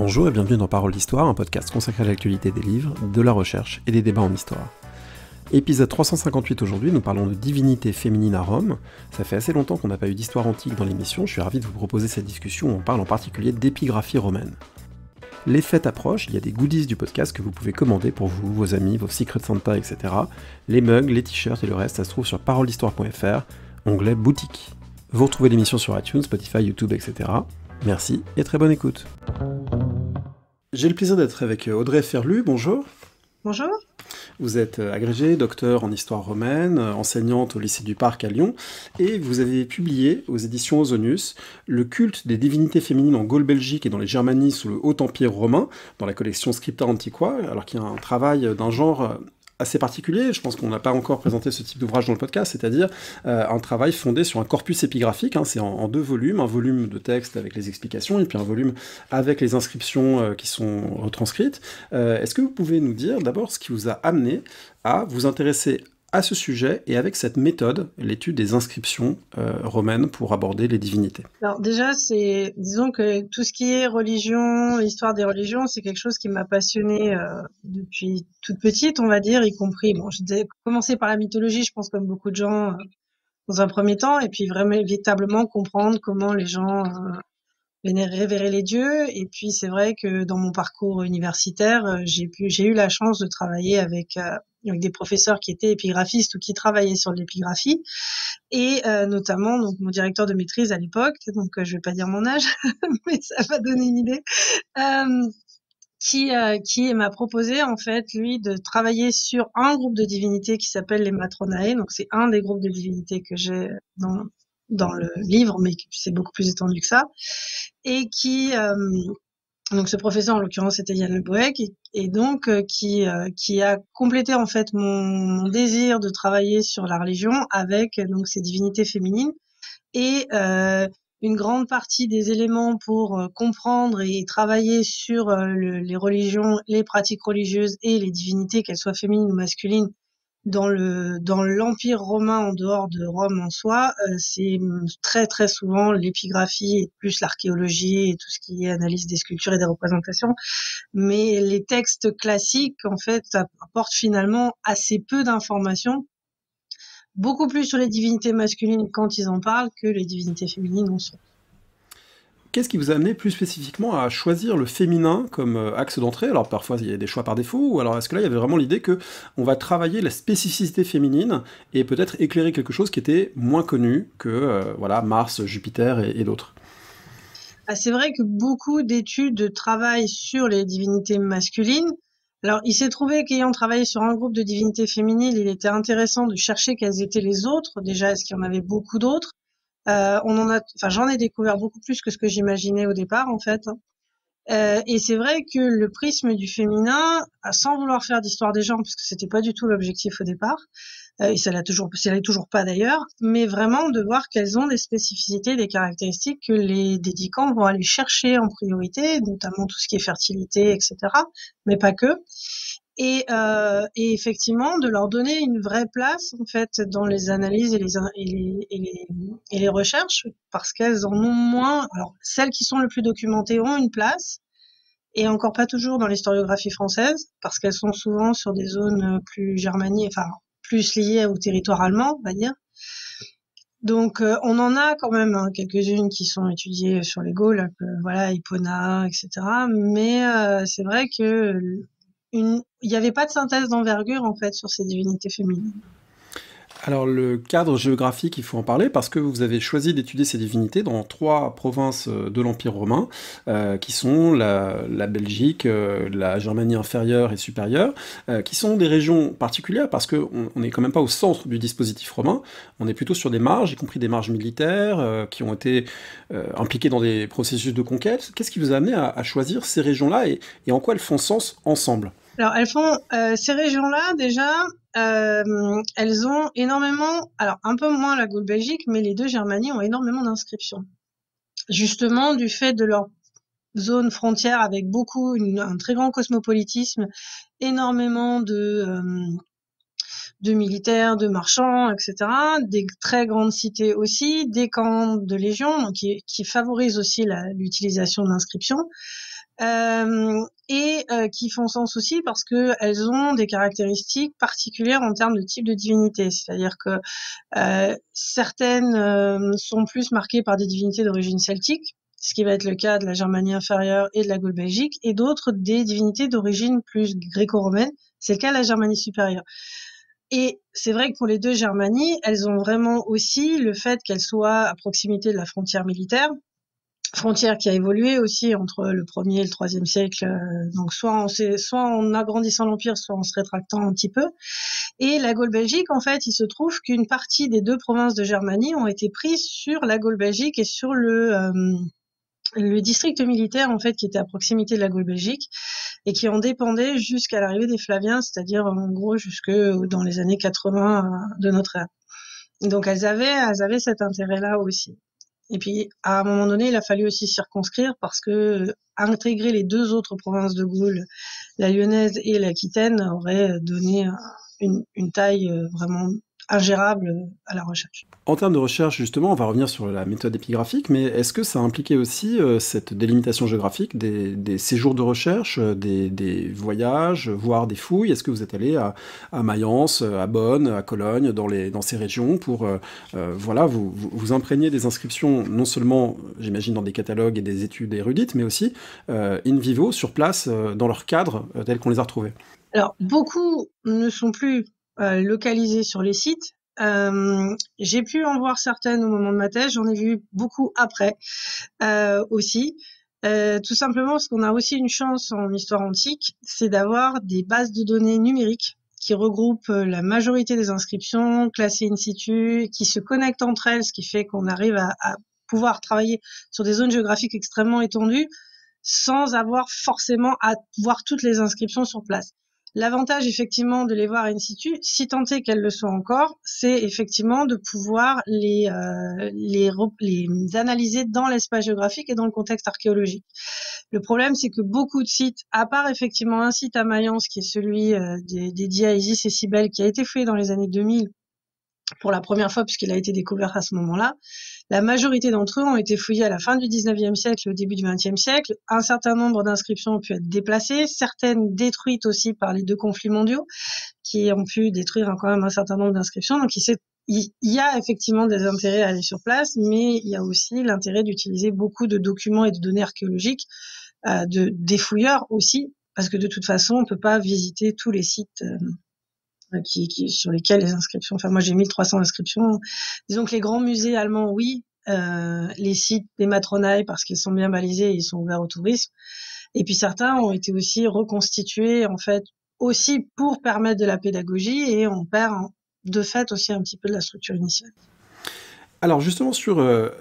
Bonjour et bienvenue dans Parole d'Histoire, un podcast consacré à l'actualité des livres, de la recherche et des débats en histoire. Épisode 358 aujourd'hui, nous parlons de divinité féminine à Rome. Ça fait assez longtemps qu'on n'a pas eu d'histoire antique dans l'émission, je suis ravi de vous proposer cette discussion où on parle en particulier d'épigraphie romaine. Les fêtes approchent, il y a des goodies du podcast que vous pouvez commander pour vous, vos amis, vos Secret Santa, etc. Les mugs, les t-shirts et le reste, ça se trouve sur paroledhistoire.fr, onglet boutique. Vous retrouvez l'émission sur iTunes, Spotify, YouTube, etc. Merci et très bonne écoute. J'ai le plaisir d'être avec Audrey Ferlu, bonjour. Bonjour. Vous êtes agrégée, docteur en histoire romaine, enseignante au lycée du Parc à Lyon, et vous avez publié aux éditions Ausonius Le culte des divinités féminines en Gaule belgique et dans les Germanies sous le Haut Empire romain, dans la collection Scripta Antiqua, alors qu'il y a un travail d'un genre assez particulier, je pense qu'on n'a pas encore présenté ce type d'ouvrage dans le podcast, c'est-à-dire un travail fondé sur un corpus épigraphique, c'est en deux volumes, un volume de texte avec les explications, et puis un volume avec les inscriptions qui sont retranscrites. Est-ce que vous pouvez nous dire d'abord ce qui vous a amené à vous intéresser à ce sujet et avec cette méthode, l'étude des inscriptions romaines pour aborder les divinités? Alors déjà, disons que tout ce qui est religion, histoire des religions, c'est quelque chose qui m'a passionnée depuis toute petite, on va dire, y compris, j'ai commencé par la mythologie, je pense comme beaucoup de gens dans un premier temps, et puis vraiment véritablement comprendre comment les gens révérer les dieux. Et puis c'est vrai que dans mon parcours universitaire, j'ai eu la chance de travailler avec des professeurs qui étaient épigraphistes ou qui travaillaient sur l'épigraphie, et notamment donc mon directeur de maîtrise à l'époque, donc je vais pas dire mon âge, mais ça va donner une idée, qui m'a proposé en fait lui de travailler sur un groupe de divinités qui s'appelle les Matronae. Donc c'est un des groupes de divinités que j'ai dans le livre, mais c'est beaucoup plus étendu que ça, et donc ce professeur en l'occurrence c'était Yann Le Bohec, et donc qui a complété en fait mon désir de travailler sur la religion avec donc ces divinités féminines, et une grande partie des éléments pour comprendre et travailler sur les religions, les pratiques religieuses et les divinités, qu'elles soient féminines ou masculines, dans l'Empire romain en dehors de Rome en soi, c'est très très souvent l'épigraphie et plus l'archéologie et tout ce qui est analyse des sculptures et des représentations. Mais les textes classiques, en fait, apportent finalement assez peu d'informations, beaucoup plus sur les divinités masculines quand ils en parlent que les divinités féminines en soi. Qu'est-ce qui vous a amené plus spécifiquement à choisir le féminin comme axe d'entrée? Alors parfois il y a des choix par défaut, ou alors est-ce que là il y avait vraiment l'idée que on va travailler la spécificité féminine et peut-être éclairer quelque chose qui était moins connu que Mars, Jupiter et d'autres? C'est vrai que beaucoup d'études travaillent sur les divinités masculines. Alors, il s'est trouvé qu'ayant travaillé sur un groupe de divinités féminines, il était intéressant de chercher quelles étaient les autres. Déjà, est-ce qu'il y en avait beaucoup d'autres? J'en ai découvert beaucoup plus que ce que j'imaginais au départ, en fait. Et c'est vrai que le prisme du féminin, sans vouloir faire d'histoire des genres, parce que c'était pas du tout l'objectif au départ, et ça l'est toujours pas d'ailleurs, mais vraiment de voir quelles ont des spécificités, des caractéristiques que les dédicants vont aller chercher en priorité, notamment tout ce qui est fertilité, etc., mais pas que. Et effectivement, de leur donner une vraie place, en fait, dans les analyses et les recherches, parce qu'elles en ont moins. Alors, celles qui sont le plus documentées ont une place, et encore pas toujours dans l'historiographie française, parce qu'elles sont souvent sur des zones plus germaniques, enfin, plus liées au territoire allemand, on va dire. Donc, on en a quand même quelques-unes qui sont étudiées sur les Gaules, Hippona, etc. Mais c'est vrai que il n'y avait pas de synthèse d'envergure en fait sur ces divinités féminines. Alors le cadre géographique, il faut en parler parce que vous avez choisi d'étudier ces divinités dans 3 provinces de l'Empire romain, qui sont la Belgique, la Germanie inférieure et supérieure, qui sont des régions particulières parce qu'on n'est quand même pas au centre du dispositif romain, on est plutôt sur des marges, y compris des marges militaires, qui ont été impliquées dans des processus de conquête. Qu'est-ce qui vous a amené à choisir ces régions-là et en quoi elles font sens ensemble? Alors elles font ces régions-là déjà, elles ont énormément, alors un peu moins la Gaule Belgique, mais les deux Germanies ont énormément d'inscriptions. Justement du fait de leur zone frontière avec un très grand cosmopolitisme, énormément de militaires, de marchands, etc., des très grandes cités aussi, des camps de légion, donc qui favorisent aussi l'utilisation de l'inscription. qui font sens aussi parce que elles ont des caractéristiques particulières en termes de type de divinité. C'est-à-dire que certaines sont plus marquées par des divinités d'origine celtique, ce qui va être le cas de la Germanie inférieure et de la Gaule belgique, et d'autres des divinités d'origine plus gréco-romaine. C'est le cas de la Germanie supérieure. Et c'est vrai que pour les deux Germanies, elles ont vraiment aussi le fait qu'elles soient à proximité de la frontière militaire, frontière qui a évolué aussi entre le 1er et le 3e siècle, donc soit en agrandissant l'empire, soit en se rétractant un petit peu. Et la Gaule belgique, en fait, il se trouve qu'une partie des deux provinces de Germanie ont été prises sur la Gaule belgique et sur le district militaire, en fait, qui était à proximité de la Gaule belgique et qui en dépendait jusqu'à l'arrivée des Flaviens, c'est-à-dire en gros jusque dans les années 80 de notre ère. Donc elles avaient cet intérêt-là aussi. Et puis, à un moment donné, il a fallu aussi circonscrire parce que intégrer les deux autres provinces de Gaule, la lyonnaise et l'Aquitaine, aurait donné une taille vraiment ingérable à la recherche. En termes de recherche, justement, on va revenir sur la méthode épigraphique, mais est-ce que ça impliquait aussi cette délimitation géographique, des séjours de recherche, des voyages, voire des fouilles? Est-ce que vous êtes allé à Mayence, à Bonn, à Cologne, dans ces régions pour voilà, vous imprégner des inscriptions, non seulement, j'imagine, dans des catalogues et des études érudites, mais aussi in vivo, sur place, dans leur cadre, tel qu'on les a retrouvés? Alors, beaucoup ne sont plus localisés sur les sites. J'ai pu en voir certaines au moment de ma thèse, j'en ai vu beaucoup après aussi. Tout simplement parce qu'on a aussi une chance en histoire antique, c'est d'avoir des bases de données numériques qui regroupent la majorité des inscriptions classées in situ, qui se connectent entre elles, ce qui fait qu'on arrive à pouvoir travailler sur des zones géographiques extrêmement étendues sans avoir forcément à voir toutes les inscriptions sur place. L'avantage effectivement de les voir in situ, si tant est qu'elles le sont encore, c'est effectivement de pouvoir les analyser dans l'espace géographique et dans le contexte archéologique. Le problème, c'est que beaucoup de sites, à part effectivement un site à Mayence qui est celui dédié à Isis et Cybèle, qui a été fouillé dans les années 2000 pour la première fois puisqu'il a été découvert à ce moment-là, la majorité d'entre eux ont été fouillés à la fin du 19e siècle et au début du 20e siècle. Un certain nombre d'inscriptions ont pu être déplacées, certaines détruites aussi par les deux conflits mondiaux, qui ont pu détruire quand même un certain nombre d'inscriptions. Donc il y a effectivement des intérêts à aller sur place, mais il y a aussi l'intérêt d'utiliser beaucoup de documents et de données archéologiques des fouilleurs aussi, parce que de toute façon, on peut pas visiter tous les sites sur lesquels les inscriptions. Enfin, moi, j'ai 1300 inscriptions. Disons que les grands musées allemands, oui. Les sites des matronailles, parce qu'ils sont bien balisés et ils sont ouverts au tourisme. Et puis certains ont été aussi reconstitués, en fait, aussi pour permettre de la pédagogie, et on perd de fait aussi un petit peu de la structure initiale. Alors justement sur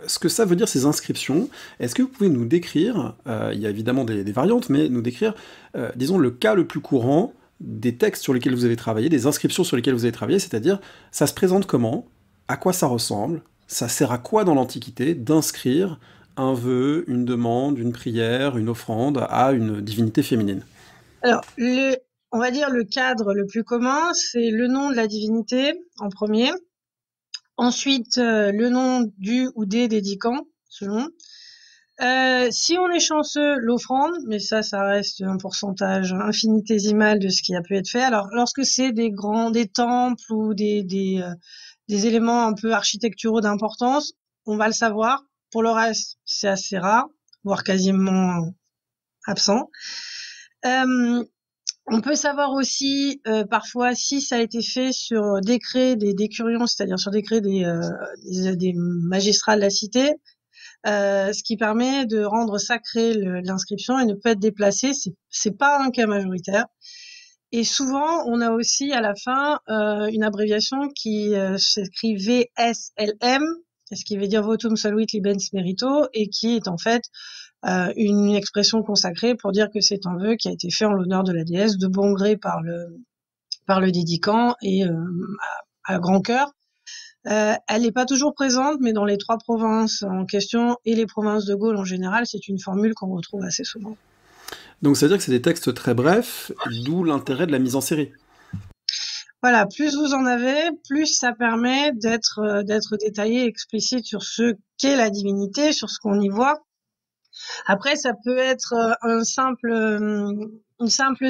ce que ça veut dire ces inscriptions, est-ce que vous pouvez nous décrire, il y a évidemment des variantes, mais nous décrire, disons, le cas le plus courant des textes sur lesquels vous avez travaillé, des inscriptions sur lesquelles vous avez travaillé, c'est-à-dire ça se présente comment, à quoi ça ressemble, ça sert à quoi dans l'Antiquité d'inscrire un vœu, une demande, une prière, une offrande à une divinité féminine? Alors, on va dire le cadre le plus commun, c'est le nom de la divinité en premier. Ensuite, le nom du ou des dédicants, selon. Si on est chanceux, l'offrande, mais ça reste un pourcentage infinitésimal de ce qui a pu être fait. Alors, lorsque c'est des temples ou des éléments un peu architecturaux d'importance, on va le savoir. Pour le reste, c'est assez rare, voire quasiment absent. On peut savoir aussi parfois si ça a été fait sur décret des décurions, c'est-à-dire sur décret des magistrats de la cité, ce qui permet de rendre sacrée l'inscription et ne peut être déplacée. C'est pas un cas majoritaire. Et souvent, on a aussi à la fin une abréviation qui s'écrit VSLM, ce qui veut dire Votum Soluit Libens Merito, et qui est en fait une expression consacrée pour dire que c'est un vœu qui a été fait en l'honneur de la déesse de bon gré par le dédicant et à grand cœur. Elle n'est pas toujours présente, mais dans les 3 provinces en question et les provinces de Gaule en général, c'est une formule qu'on retrouve assez souvent. Donc ça veut dire que c'est des textes très brefs, d'où l'intérêt de la mise en série. Voilà, plus vous en avez, plus ça permet d'être détaillé, explicite sur ce qu'est la divinité, sur ce qu'on y voit. Après, ça peut être une simple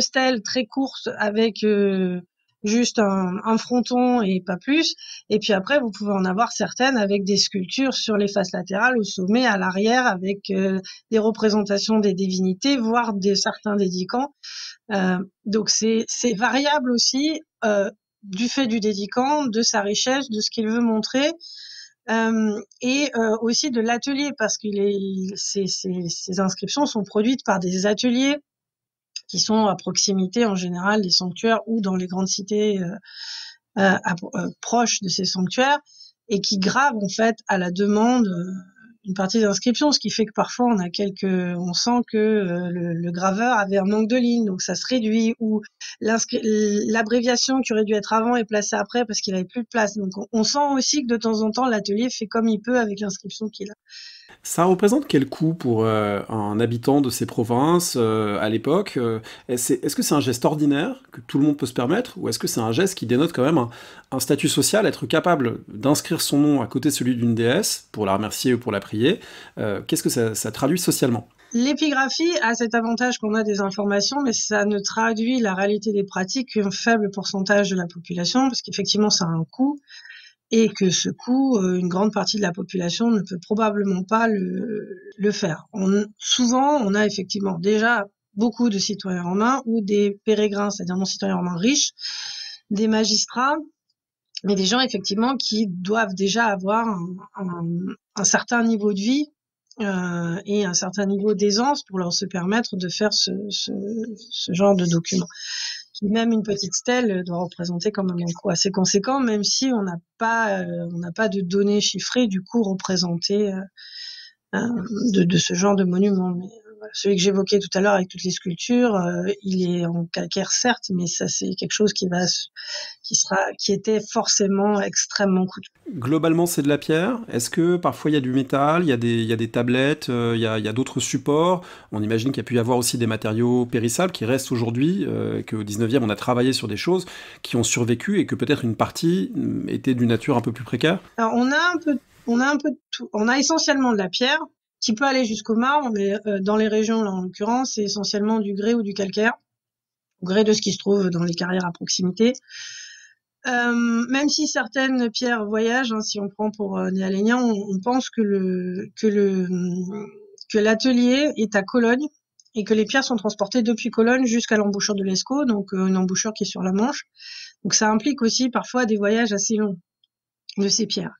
stèle très courte avec juste un fronton et pas plus. Et puis après, vous pouvez en avoir certaines avec des sculptures sur les faces latérales, au sommet, à l'arrière, avec des représentations des divinités, voire certains dédicants. Donc c'est variable aussi du fait du dédicant, de sa richesse, de ce qu'il veut montrer. Et aussi de l'atelier, parce que ces inscriptions sont produites par des ateliers qui sont à proximité en général des sanctuaires ou dans les grandes cités proches de ces sanctuaires, et qui gravent en fait à la demande une partie d'inscription, ce qui fait que parfois on sent que le graveur avait un manque de lignes, donc ça se réduit, ou l'abréviation qui aurait dû être avant est placée après parce qu'il avait plus de place. Donc on sent aussi que de temps en temps l'atelier fait comme il peut avec l'inscription qu'il a. Ça représente quel coût pour un habitant de ces provinces à l'époque est-ce que c'est un geste ordinaire que tout le monde peut se permettre, ou est-ce que c'est un geste qui dénote quand même un statut social, être capable d'inscrire son nom à côté de celui d'une déesse pour la remercier ou pour la prier? Qu'est-ce que ça traduit socialement? L'épigraphie a cet avantage qu'on a des informations, mais ça ne traduit la réalité des pratiques qu'un faible pourcentage de la population, parce qu'effectivement, ça a un coût, et que ce coût, une grande partie de la population ne peut probablement pas le faire. Souvent, on a effectivement déjà beaucoup de citoyens romains ou des pérégrins, c'est-à-dire non citoyens romains riches, des magistrats, mais des gens effectivement qui doivent déjà avoir un certain niveau de vie et un certain niveau d'aisance pour leur se permettre de faire ce genre de document. Même une petite stèle doit représenter quand même un coût assez conséquent, même si on n'a pas de données chiffrées du coût représenté de ce genre de monument. Mais celui que j'évoquais tout à l'heure avec toutes les sculptures, il est en calcaire certes, mais ça c'est quelque chose qui était forcément extrêmement coûteux. Globalement, c'est de la pierre. Est-ce que parfois il y a du métal, il y a des tablettes, il y a d'autres supports? On imagine qu'il y a pu y avoir aussi des matériaux périssables qui restent aujourd'hui, qu'au 19e on a travaillé sur des choses qui ont survécu et que peut-être une partie était d'une nature un peu plus précaire. Alors on a un peu de tout. On a essentiellement de la pierre qui peut aller jusqu'au marbre, mais dans les régions là en l'occurrence, c'est essentiellement du grès ou du calcaire, au gré de ce qui se trouve dans les carrières à proximité. Même si certaines pierres voyagent, hein, si on prend pour Néalénien, on pense que l'atelier est à Cologne et que les pierres sont transportées depuis Cologne jusqu'à l'embouchure de l'Escaut, donc une embouchure qui est sur la Manche. Donc ça implique aussi parfois des voyages assez longs de ces pierres.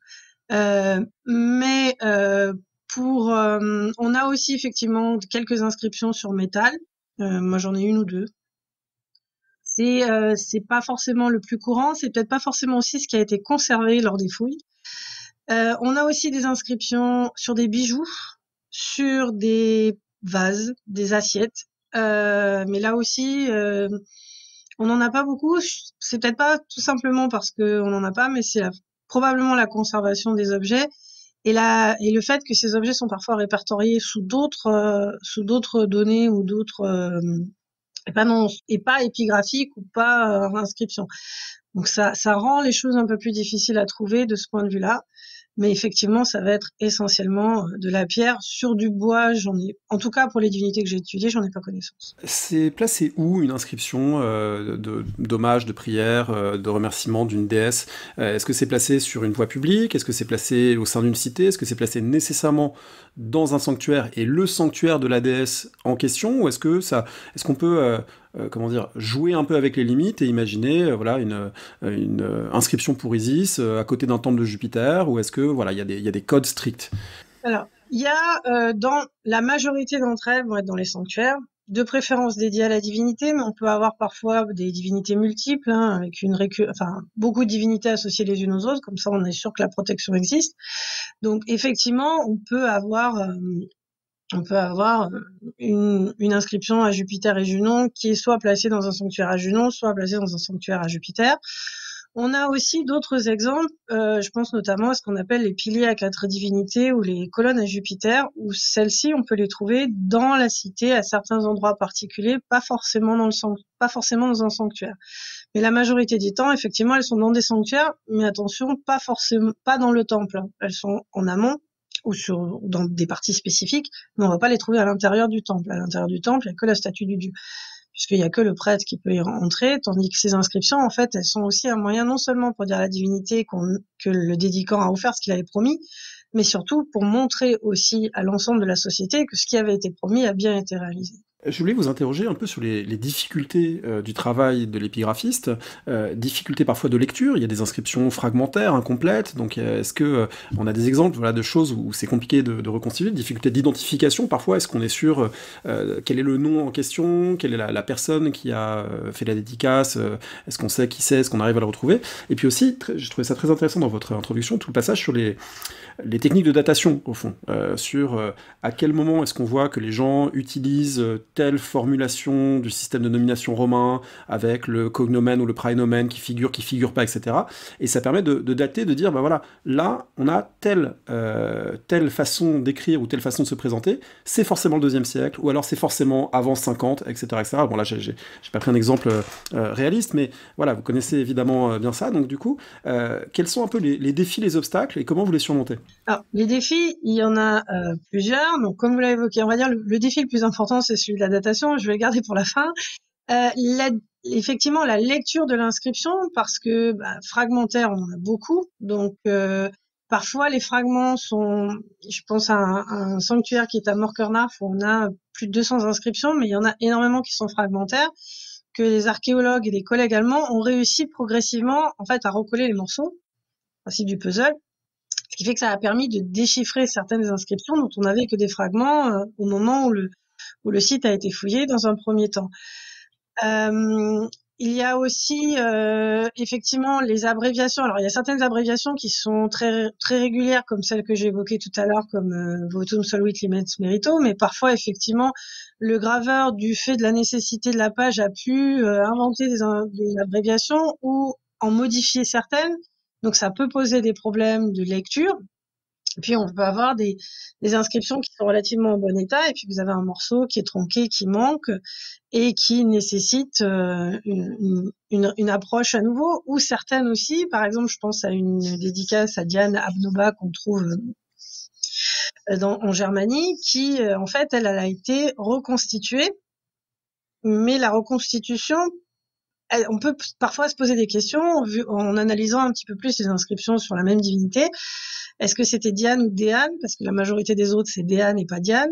Mais on a aussi effectivement quelques inscriptions sur métal. Moi j'en ai une ou deux. C'est pas forcément le plus courant, c'est peut-être pas forcément aussi ce qui a été conservé lors des fouilles. On a aussi des inscriptions sur des bijoux, sur des vases, des assiettes. Mais là aussi, on n'en a pas beaucoup. C'est peut-être pas tout simplement parce qu'on n'en a pas, mais c'est probablement la conservation des objets et le fait que ces objets sont parfois répertoriés sous d'autres données ou d'autres et pas épigraphique ou pas inscription. Donc ça rend les choses un peu plus difficiles à trouver de ce point de vue-là. Mais effectivement, ça va être essentiellement de la pierre. Sur du bois, en tout cas pour les divinités que j'ai étudiées, j'en ai pas connaissance. C'est placé où une inscription d'hommage, de prière, de remerciement d'une déesse? Est-ce que c'est placé sur une voie publique? Est-ce que c'est placé au sein d'une cité? Est-ce que c'est placé nécessairement dans un sanctuaire et le sanctuaire de la déesse en question? Ou est-ce qu'on peut comment dire, jouer un peu avec les limites et imaginer voilà, une inscription pour Isis à côté d'un temple de Jupiter? Ou est-ce que voilà, il y a des codes stricts? Alors, il y a dans la majorité d'entre elles vont être dans les sanctuaires, de préférence dédiés à la divinité, mais on peut avoir parfois des divinités multiples, hein, avec beaucoup de divinités associées les unes aux autres, comme ça on est sûr que la protection existe. Donc effectivement, on peut avoir une inscription à Jupiter et Junon qui est soit placée dans un sanctuaire à Junon, soit placée dans un sanctuaire à Jupiter. On a aussi d'autres exemples, je pense notamment à ce qu'on appelle les piliers à 4 divinités ou les colonnes à Jupiter, où celles-ci, on peut les trouver dans la cité à certains endroits particuliers, pas forcément dans un sanctuaire. Mais la majorité du temps, effectivement, elles sont dans des sanctuaires, mais attention, pas dans le temple. Elles sont en amont, dans des parties spécifiques, mais on va pas les trouver à l'intérieur du temple. À l'intérieur du temple, il y a que la statue du dieu, puisqu'il y a que le prêtre qui peut y rentrer, tandis que ces inscriptions, en fait, elles sont aussi un moyen non seulement pour dire à la divinité que le dédicant a offert ce qu'il avait promis, mais surtout pour montrer aussi à l'ensemble de la société que ce qui avait été promis a bien été réalisé. Je voulais vous interroger un peu sur les difficultés du travail de l'épigraphiste, difficultés parfois de lecture, il y a des inscriptions fragmentaires, incomplètes, donc est-ce que on a des exemples de choses où c'est compliqué de reconstituer, difficultés d'identification parfois, est-ce qu'on est sûr quel est le nom en question, quelle est la personne qui a fait la dédicace, est-ce qu'on sait qui c'est, est-ce qu'on arrive à le retrouver, et puis aussi, j'ai trouvé ça très intéressant dans votre introduction, tout le passage sur les techniques de datation, au fond, sur à quel moment est-ce qu'on voit que les gens utilisent telle formulation du système de nomination romain, avec le cognomen ou le praenomen qui figure pas, etc. Et ça permet de dater, de dire, bah voilà, là, on a telle façon d'écrire ou telle façon de se présenter, c'est forcément le 2e siècle, ou alors c'est forcément avant 50, etc. etc. Bon là, j'ai pas pris un exemple réaliste, mais voilà, vous connaissez évidemment bien ça, donc du coup, quels sont un peu les défis, les obstacles, et comment vous les surmontez? Alors, les défis, il y en a plusieurs. Donc, comme vous l'avez évoqué, on va dire le défi le plus important, c'est celui de la datation. Je vais le garder pour la fin. Effectivement, la lecture de l'inscription, parce que fragmentaire, on en a beaucoup. Donc, parfois, les fragments sont... Je pense à un sanctuaire qui est à Morkernarf, où on a plus de 200 inscriptions, mais il y en a énormément qui sont fragmentaires, que les archéologues et les collègues allemands ont réussi progressivement, en fait, à recoller les morceaux, principe du puzzle. Ce qui fait que ça a permis de déchiffrer certaines inscriptions dont on n'avait que des fragments au moment où le site a été fouillé dans un premier temps. Il y a aussi effectivement les abréviations. Alors il y a certaines abréviations qui sont très très régulières, comme celle que j'ai évoquée tout à l'heure, comme Votum Solvit Limens Merito, mais parfois effectivement le graveur, du fait de la nécessité de la page, a pu inventer des abréviations ou en modifier certaines. Donc ça peut poser des problèmes de lecture. Et puis on peut avoir des inscriptions qui sont relativement en bon état, et puis vous avez un morceau qui est tronqué, qui manque, et qui nécessite une approche à nouveau, ou certaines aussi. Par exemple, je pense à une dédicace à Diane Abnoba qu'on trouve en Germanie, qui en fait elle a été reconstituée, mais la reconstitution, on peut parfois se poser des questions en analysant un petit peu plus les inscriptions sur la même divinité. Est-ce que c'était Diane ou Déane? Parce que la majorité des autres, c'est Déane et pas Diane.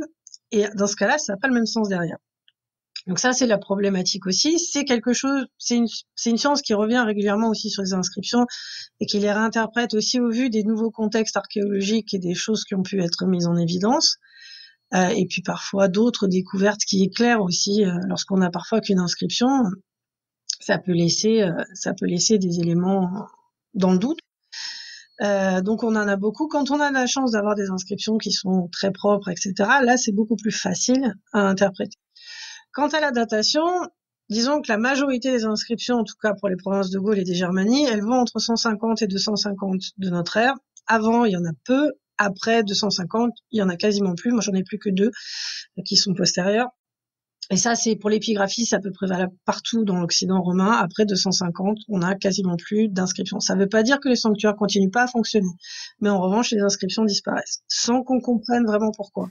Et dans ce cas-là, ça n'a pas le même sens derrière. Donc ça, c'est la problématique aussi. C'est quelque chose, c'est une science qui revient régulièrement aussi sur les inscriptions et qui les réinterprète aussi au vu des nouveaux contextes archéologiques et des choses qui ont pu être mises en évidence. Et puis parfois d'autres découvertes qui éclairent aussi, lorsqu'on a parfois qu'une inscription, ça peut laisser des éléments dans le doute. Donc on en a beaucoup. Quand on a la chance d'avoir des inscriptions qui sont très propres, etc., là c'est beaucoup plus facile à interpréter. Quant à la datation, disons que la majorité des inscriptions, en tout cas pour les provinces de Gaule et des Germanies, elles vont entre 150 et 250 de notre ère. Avant, il y en a peu. Après 250, il y en a quasiment plus. Moi, j'en ai plus que 2 qui sont postérieures. Et ça, c'est pour l'épigraphie, c'est à peu près valable partout dans l'Occident romain. Après 250, on a quasiment plus d'inscriptions. Ça ne veut pas dire que les sanctuaires continuent pas à fonctionner, mais en revanche, les inscriptions disparaissent, sans qu'on comprenne vraiment pourquoi.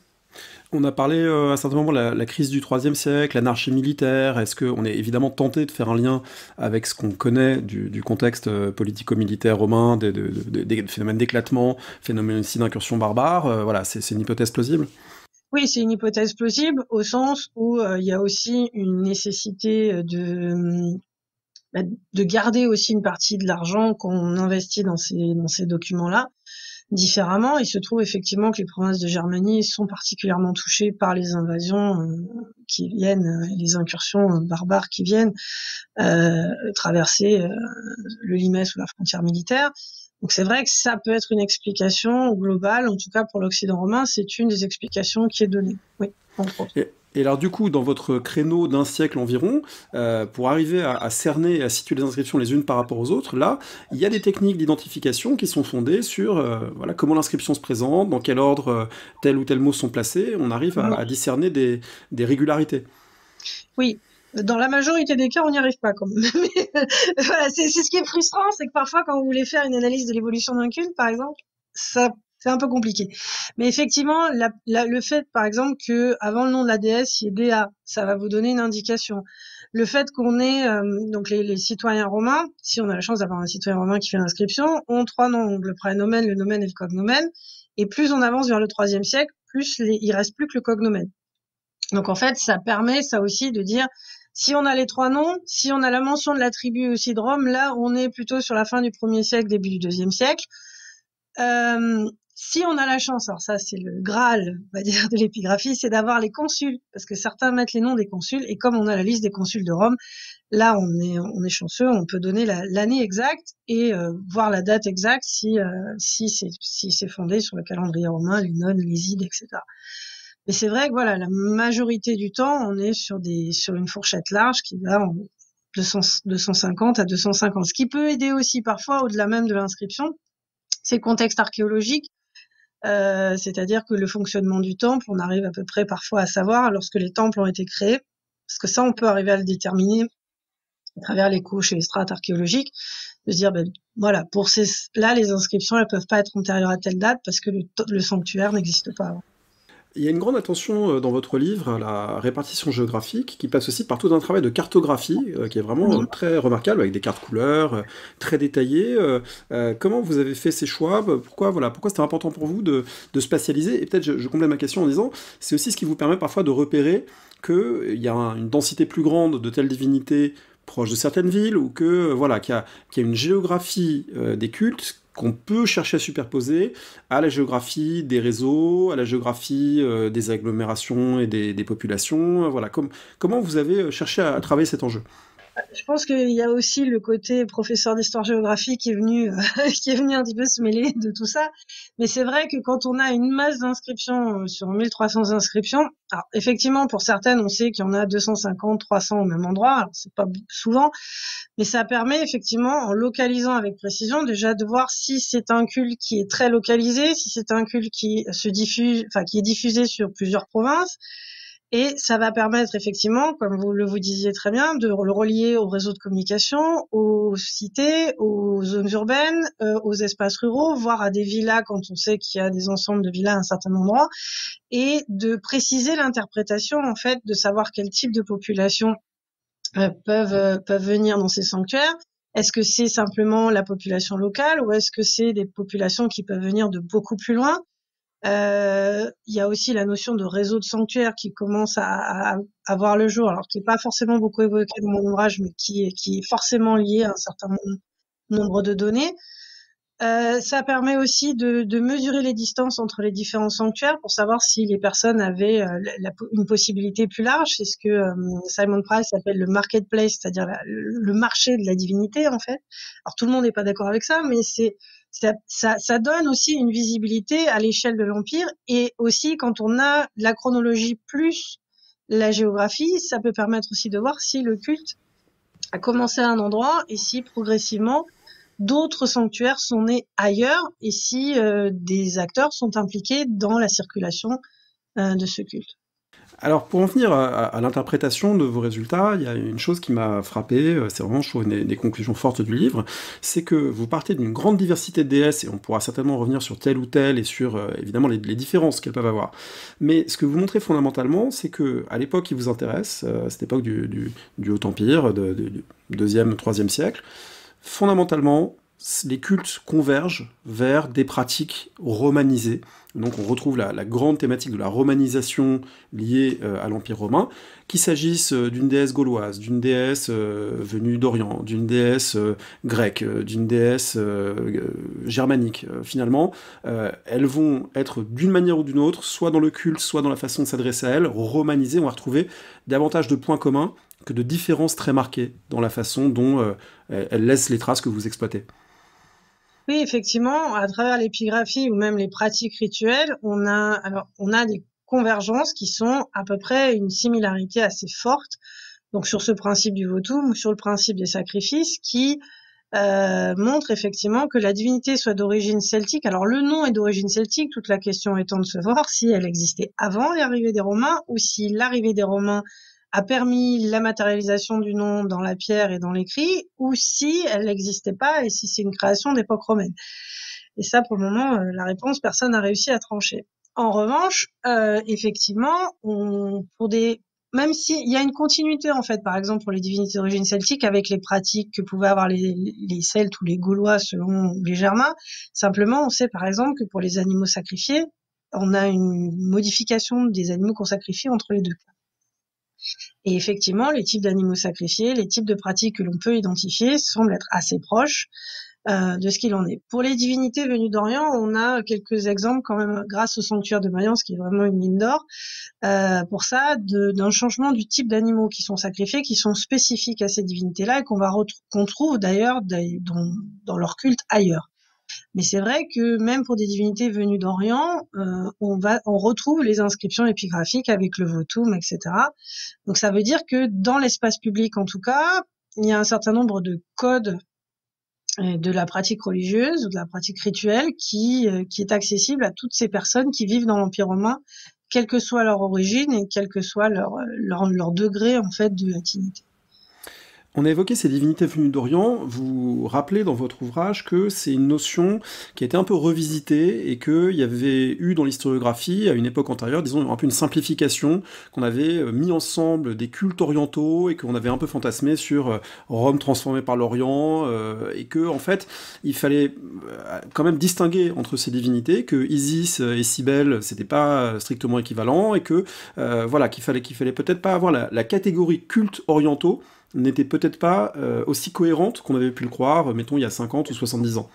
On a parlé à certains moments de la crise du IIIe siècle, l'anarchie militaire. Est-ce qu'on est évidemment tenté de faire un lien avec ce qu'on connaît du contexte politico-militaire romain, des phénomènes d'éclatement, phénomènes aussi d'incursion barbare? Voilà, c'est une hypothèse plausible? Oui, c'est une hypothèse plausible au sens où il y a aussi une nécessité de garder aussi une partie de l'argent qu'on investit dans ces documents-là différemment. Il se trouve effectivement que les provinces de Germanie sont particulièrement touchées par les invasions qui viennent, les incursions barbares qui viennent traverser le Limès ou la frontière militaire. Donc c'est vrai que ça peut être une explication globale, en tout cas pour l'Occident romain, c'est une des explications qui est donnée. Oui, entre autres. Et alors du coup, dans votre créneau d'un siècle environ, pour arriver à cerner et à situer les inscriptions les unes par rapport aux autres, là, il y a des techniques d'identification qui sont fondées sur voilà, comment l'inscription se présente, dans quel ordre tel ou tel mot sont placés, on arrive à discerner des régularités. Oui. Dans la majorité des cas, on n'y arrive pas quand même. Voilà, c'est ce qui est frustrant, c'est que parfois, quand vous voulez faire une analyse de l'évolution d'un culte, par exemple, ça c'est un peu compliqué. Mais effectivement, le fait, par exemple, que avant le nom de la déesse, il y ait Déa, ça va vous donner une indication. Le fait qu'on ait donc les citoyens romains, si on a la chance d'avoir un citoyen romain qui fait l'inscription, ont 3 noms, donc le praenomen, le nomen et le cognomen. Et plus on avance vers le IIIe siècle, plus il reste plus que le cognomen. Donc en fait, ça permet ça aussi de dire si on a les 3 noms, si on a la mention de la tribu aussi de Rome, là on est plutôt sur la fin du 1er siècle, début du 2e siècle. Si on a la chance, alors ça c'est le Graal, on va dire, de l'épigraphie, c'est d'avoir les consuls, parce que certains mettent les noms des consuls, et comme on a la liste des consuls de Rome, là on est chanceux, on peut donner l'année exacte et voir la date exacte si c'est fondé sur le calendrier romain, les nonnes, les ides, etc. Mais c'est vrai que voilà, la majorité du temps, on est sur une fourchette large qui va en 250 à 250. Ce qui peut aider aussi parfois, au-delà même de l'inscription, c'est le contexte archéologique. C'est-à-dire que le fonctionnement du temple, on arrive à peu près parfois à savoir lorsque les temples ont été créés, parce que ça, on peut arriver à le déterminer à travers les couches et les strates archéologiques, de se dire, ben, voilà, là, les inscriptions, elles peuvent pas être antérieures à telle date parce que le sanctuaire n'existe pas avant. Il y a une grande attention dans votre livre à la répartition géographique qui passe aussi par tout un travail de cartographie qui est vraiment Oui. très remarquable avec des cartes couleurs très détaillées. Comment vous avez fait ces choix? Pourquoi c'était important pour vous de spatialiser? Et peut-être je complète ma question en disant c'est aussi ce qui vous permet parfois de repérer qu'il y a une densité plus grande de telles divinités proches de certaines villes ou que voilà qu'il y a une géographie des cultes qu'on peut chercher à superposer à la géographie des réseaux, à la géographie des agglomérations et des populations. Voilà. Comment vous avez cherché à travailler cet enjeu? Je pense qu'il y a aussi le côté professeur d'histoire-géographie qui est venu, qui est venu un petit peu se mêler de tout ça. Mais c'est vrai que quand on a une masse d'inscriptions sur 1300 inscriptions, alors effectivement pour certaines on sait qu'il y en a 250, 300 au même endroit, alors c'est pas souvent, mais ça permet effectivement en localisant avec précision déjà de voir si c'est un culte qui est très localisé, si c'est un culte qui se diffuse, enfin qui est diffusé sur plusieurs provinces. Et ça va permettre effectivement, comme vous disiez très bien, de le relier aux réseaux de communication, aux cités, aux zones urbaines, aux espaces ruraux, voire à des villas quand on sait qu'il y a des ensembles de villas à un certain endroit, et de préciser l'interprétation en fait, de savoir quel type de population peuvent venir dans ces sanctuaires. Est-ce que c'est simplement la population locale ou est-ce que c'est des populations qui peuvent venir de beaucoup plus loin? Il y a aussi la notion de réseau de sanctuaires qui commence à voir le jour, alors qui n'est pas forcément beaucoup évoqué dans mon ouvrage, mais qui est forcément lié à un certain nombre de données. Ça permet aussi de mesurer les distances entre les différents sanctuaires pour savoir si les personnes avaient une possibilité plus large. C'est ce que Simon Price appelle le marketplace, c'est-à-dire le marché de la divinité en fait. Alors tout le monde n'est pas d'accord avec ça, mais ça donne aussi une visibilité à l'échelle de l'Empire, et aussi quand on a la chronologie plus la géographie, ça peut permettre aussi de voir si le culte a commencé à un endroit et si progressivement d'autres sanctuaires sont nés ailleurs et si des acteurs sont impliqués dans la circulation de ce culte. Alors, pour en venir à l'interprétation de vos résultats, il y a une chose qui m'a frappé, c'est vraiment, je trouve, des conclusions fortes du livre, c'est que vous partez d'une grande diversité de déesses, et on pourra certainement revenir sur telle ou telle, et sur, évidemment, les différences qu'elles peuvent avoir. Mais ce que vous montrez fondamentalement, c'est que à l'époque qui vous intéresse, cette époque du Haut-Empire, du 2e, 3e siècle, fondamentalement, les cultes convergent vers des pratiques romanisées. Donc on retrouve la grande thématique de la romanisation liée à l'Empire romain, qu'il s'agisse d'une déesse gauloise, d'une déesse venue d'Orient, d'une déesse grecque, d'une déesse germanique. Finalement, elles vont être d'une manière ou d'une autre, soit dans le culte, soit dans la façon de s'adresser à elles, romanisées. On va retrouver davantage de points communs que de différences très marquées dans la façon dont elles laissent les traces que vous exploitez. Oui, effectivement, à travers l'épigraphie ou même les pratiques rituelles, on a des convergences qui sont à peu près une similarité assez forte. Donc sur ce principe du votum ou sur le principe des sacrifices qui montre effectivement que la divinité soit d'origine celtique. Alors le nom est d'origine celtique, toute la question étant de savoir si elle existait avant l'arrivée des Romains ou si l'arrivée des Romains a permis la matérialisation du nom dans la pierre et dans l'écrit, ou si elle n'existait pas et si c'est une création d'époque romaine. Et ça, pour le moment, la réponse, personne n'a réussi à trancher. En revanche, effectivement, même s'il y a une continuité, en fait, par exemple, pour les divinités d'origine celtique, avec les pratiques que pouvaient avoir les Celtes ou les Gaulois selon les Germains, simplement, on sait, par exemple, que pour les animaux sacrifiés, on a une modification des animaux qu'on sacrifie entre les deux cas. Et effectivement, les types d'animaux sacrifiés, les types de pratiques que l'on peut identifier semblent être assez proches de ce qu'il en est. Pour les divinités venues d'Orient, on a quelques exemples quand même grâce au sanctuaire de Mayence, qui est vraiment une mine d'or, pour ça, d'un changement du type d'animaux qui sont sacrifiés, qui sont spécifiques à ces divinités-là et qu'on trouve d'ailleurs dans leur culte ailleurs. Mais c'est vrai que même pour des divinités venues d'Orient, on retrouve les inscriptions épigraphiques avec le votum, etc. Donc ça veut dire que dans l'espace public, en tout cas, il y a un certain nombre de codes de la pratique religieuse ou de la pratique rituelle qui est accessible à toutes ces personnes qui vivent dans l'Empire romain, quelle que soit leur origine et quel que soit leur degré en fait de latinité. On a évoqué ces divinités venues d'Orient, vous rappelez dans votre ouvrage que c'est une notion qui a été un peu revisitée et qu'il y avait eu dans l'historiographie, à une époque antérieure, disons un peu une simplification, qu'on avait mis ensemble des cultes orientaux et qu'on avait un peu fantasmé sur Rome transformée par l'Orient, et que en fait, il fallait quand même distinguer entre ces divinités, que Isis et Cybèle, c'était pas strictement équivalent, et que voilà, qu'il fallait peut-être pas avoir la catégorie cultes orientaux n'était peut-être pas aussi cohérente qu'on avait pu le croire, mettons, il y a 50 ou 70 ans.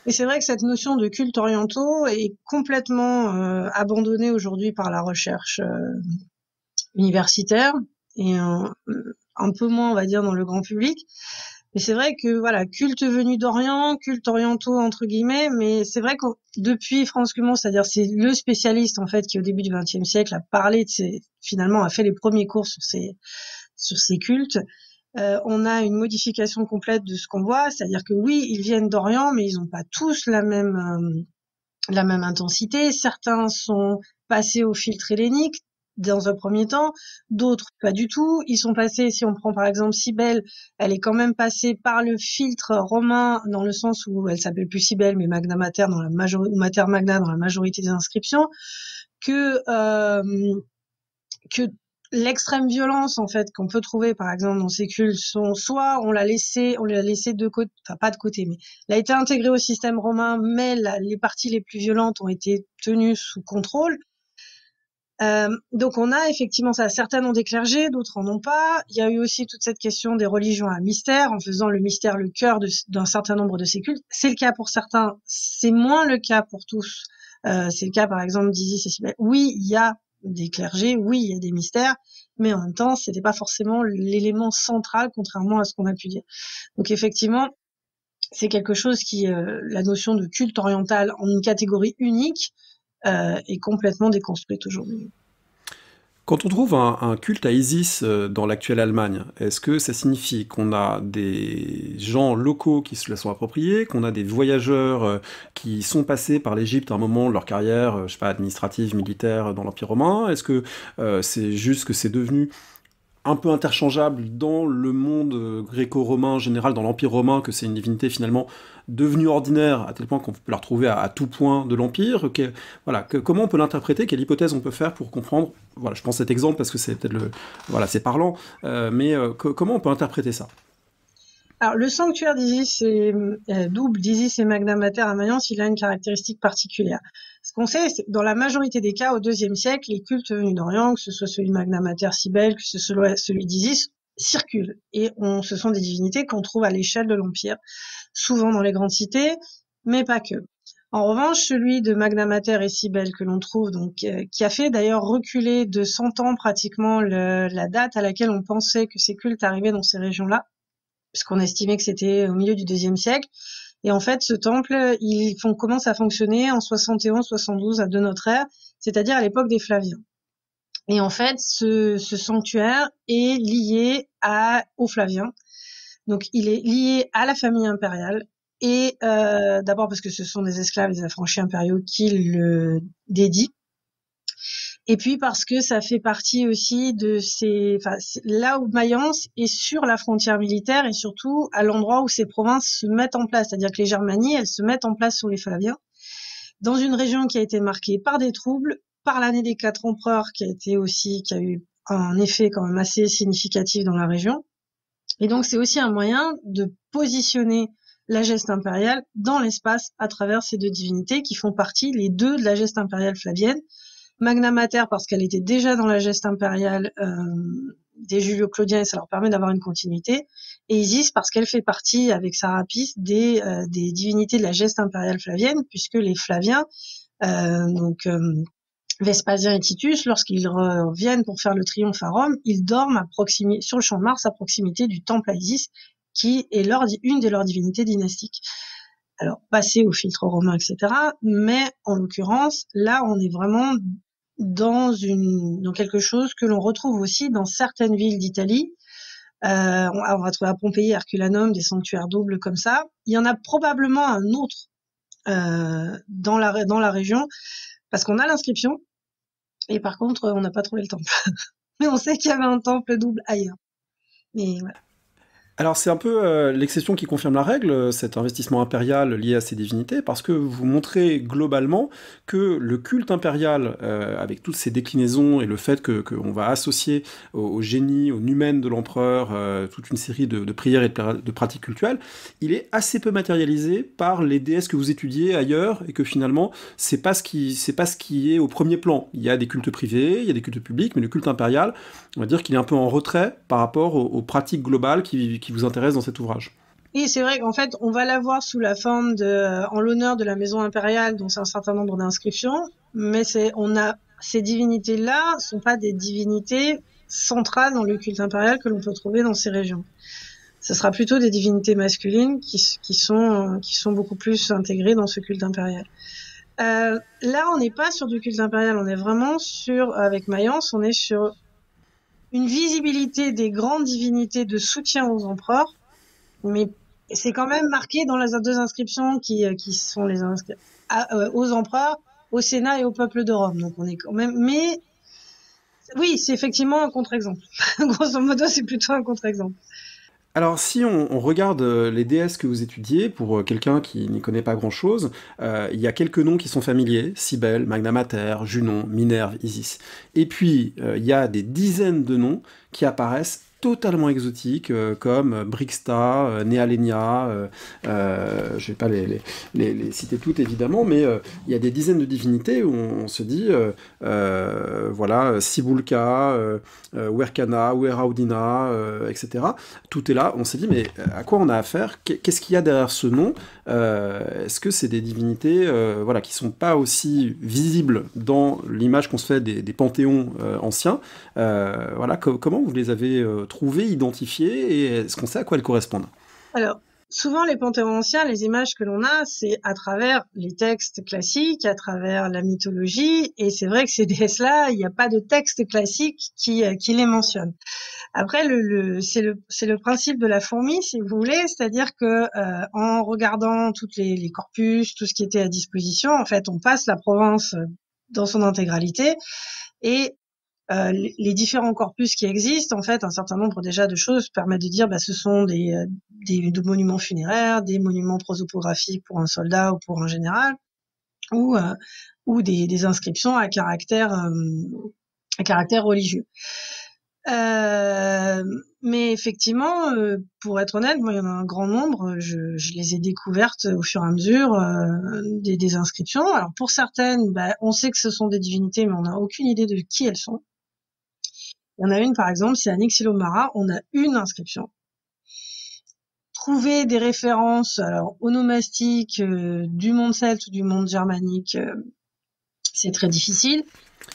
Et c'est vrai que cette notion de cultes orientaux est complètement abandonnée aujourd'hui par la recherche universitaire et un peu moins, on va dire, dans le grand public. Mais c'est vrai que voilà, culte venu d'Orient, culte orientaux entre guillemets, mais c'est vrai que depuis Franz Cumont, c'est-à-dire c'est le spécialiste en fait qui au début du XXe siècle a parlé finalement a fait les premiers cours sur ces cultes. On a une modification complète de ce qu'on voit, c'est-à-dire que oui, ils viennent d'Orient, mais ils n'ont pas tous la même intensité. Certains sont passés au filtre hellénique dans un premier temps, d'autres pas du tout. Ils sont passés, si on prend par exemple Cybèle, elle est quand même passée par le filtre romain dans le sens où elle s'appelle plus Cybèle, mais Magna Mater dans la majorité, Mater Magna dans la majorité des inscriptions, que l'extrême violence en fait qu'on peut trouver par exemple dans ces cultes sont soit on l'a laissé de côté, enfin pas de côté, mais elle a été intégrée au système romain, mais les parties les plus violentes ont été tenues sous contrôle. Donc on a effectivement ça, certaines ont des clergés, d'autres en ont pas. Il y a eu aussi toute cette question des religions à mystère, en faisant le mystère le cœur d'un certain nombre de ces cultes. C'est le cas pour certains, c'est moins le cas pour tous. C'est le cas par exemple d'Isis et Cybèle. Oui, il y a des clergés, oui, il y a des mystères, mais en même temps, c'était pas forcément l'élément central, contrairement à ce qu'on a pu dire. Donc effectivement, c'est quelque chose qui, la notion de culte oriental en une catégorie unique, est complètement déconstruite aujourd'hui. Quand on trouve un culte à Isis dans l'actuelle Allemagne, est-ce que ça signifie qu'on a des gens locaux qui se la sont appropriés, qu'on a des voyageurs qui sont passés par l'Égypte à un moment de leur carrière, je sais pas, administrative, militaire dans l'Empire romain? Est-ce que c'est juste que c'est devenu un peu interchangeable dans le monde gréco-romain en général, dans l'Empire romain, que c'est une divinité finalement devenue ordinaire, à tel point qu'on peut la retrouver à tout point de l'Empire? Voilà, comment on peut l'interpréter? Quelle hypothèse on peut faire pour comprendre? Voilà, je prends cet exemple parce que c'est peut-être voilà, c'est parlant, mais comment on peut interpréter ça? Alors, le sanctuaire d'Isis et double d'Isis et Magna Mater à Mayence, il a une caractéristique particulière. Ce qu'on sait, c'est que dans la majorité des cas, au IIe siècle, les cultes venus d'Orient, que ce soit celui de Magna Mater Cybèle, que ce soit celui d'Isis, circulent. Et ce sont des divinités qu'on trouve à l'échelle de l'Empire, souvent dans les grandes cités, mais pas que. En revanche, celui de Magna Mater et Cybèle que l'on trouve, donc, qui a fait d'ailleurs reculer de 100 ans pratiquement la date à laquelle on pensait que ces cultes arrivaient dans ces régions-là, puisqu'on estimait que c'était au milieu du IIe siècle. Et en fait, ce temple, commence à fonctionner en 71-72 de notre ère, c'est-à-dire à l'époque des Flaviens. Et en fait, ce sanctuaire est lié aux Flaviens. Donc, il est lié à la famille impériale. Et d'abord parce que ce sont des esclaves, des affranchis impériaux qui le dédient. Et puis parce que ça fait partie aussi de là où Mayence est sur la frontière militaire et surtout à l'endroit où ces provinces se mettent en place, c'est-à-dire que les Germanies, elles se mettent en place sous les Flaviens, dans une région qui a été marquée par des troubles, par l'année des 4 empereurs qui a eu un effet quand même assez significatif dans la région. Et donc c'est aussi un moyen de positionner la geste impériale dans l'espace à travers ces 2 divinités qui font partie, les 2, de la geste impériale flavienne. Magna Mater parce qu'elle était déjà dans la geste impériale des Julio-Claudiens et ça leur permet d'avoir une continuité. Et Isis parce qu'elle fait partie, avec Sarapis, des divinités de la geste impériale flavienne, puisque les Flaviens, Vespasien et Titus, lorsqu'ils reviennent pour faire le triomphe à Rome, ils dorment sur le champ de Mars à proximité du temple à Isis, qui est une de leurs divinités dynastiques. Alors, passé au filtre romain, etc. Mais en l'occurrence, là, on est vraiment dans quelque chose que l'on retrouve aussi dans certaines villes d'Italie. On va trouver à Pompéi, Herculanum, des sanctuaires doubles comme ça. Il y en a probablement un autre dans la région, parce qu'on a l'inscription, et par contre, on n'a pas trouvé le temple. Mais on sait qu'il y avait un temple double ailleurs. Mais voilà. Alors c'est un peu l'exception qui confirme la règle, cet investissement impérial lié à ces divinités, parce que vous montrez globalement que le culte impérial, avec toutes ses déclinaisons et le fait qu'on va associer au génie, au numen de l'empereur, toute une série de prières et de pratiques cultuelles, il est assez peu matérialisé par les déesses que vous étudiez ailleurs, et que finalement, c'est pas ce qui est au premier plan. Il y a des cultes privés, il y a des cultes publics, mais le culte impérial, on va dire qu'il est un peu en retrait par rapport aux pratiques globales qui vous intéressent dans cet ouvrage. Et c'est vrai qu'en fait, on va l'avoir sous la forme en l'honneur de la maison impériale, dont c'est un certain nombre d'inscriptions, mais ces divinités-là sont pas des divinités centrales dans le culte impérial que l'on peut trouver dans ces régions. Ce sera plutôt des divinités masculines qui sont beaucoup plus intégrées dans ce culte impérial. Là, on n'est pas sur du culte impérial, on est vraiment avec Mayence, on est sur une visibilité des grandes divinités de soutien aux empereurs, mais c'est quand même marqué dans les 2 inscriptions qui sont aux empereurs, au Sénat et au peuple de Rome. Donc on est quand même, mais oui, c'est effectivement un contre-exemple. Grosso modo, c'est plutôt un contre-exemple. Alors si on regarde les déesses que vous étudiez, pour quelqu'un qui n'y connaît pas grand-chose, il y a quelques noms qui sont familiers: Cybèle, Magna Mater, Junon, Minerve, Isis. Et puis il y a des dizaines de noms qui apparaissent totalement exotiques, comme Brixta, Nealenia, je vais pas les citer toutes évidemment, mais il y a des dizaines de divinités où on se dit, voilà, Sibulka, Werkana, Weraudina, etc. Tout est là, on s'est dit, mais à quoi on a affaire? Qu'est-ce qu'il y a derrière ce nom? Est-ce que c'est des divinités voilà, qui sont pas aussi visibles dans l'image qu'on se fait des panthéons anciens? Voilà, comment vous les avez trouvées, identifiées, et est-ce qu'on sait à quoi elles correspondent? Alors, souvent, les panthéons anciens, les images que l'on a, c'est à travers les textes classiques, à travers la mythologie, et c'est vrai que ces déesses-là, il n'y a pas de texte classique qui les mentionne. Après, c'est le principe de la fourmi, si vous voulez, c'est-à-dire que en regardant toutes les corpus, tout ce qui était à disposition, en fait, on passe la Provence dans son intégralité, et les différents corpus qui existent, en fait, un certain nombre déjà de choses permettent de dire, ce sont des monuments funéraires, des monuments prosopographiques pour un soldat ou pour un général, ou des inscriptions à caractère religieux. Mais effectivement, pour être honnête, moi, il y en a un grand nombre. Je les ai découvertes au fur et à mesure des inscriptions. Alors pour certaines, on sait que ce sont des divinités, mais on n'a aucune idée de qui elles sont. Il y en a une, par exemple, c'est Anixilomara. On a une inscription. Trouver des références, alors onomastiques du monde celte ou du monde germanique, c'est très difficile.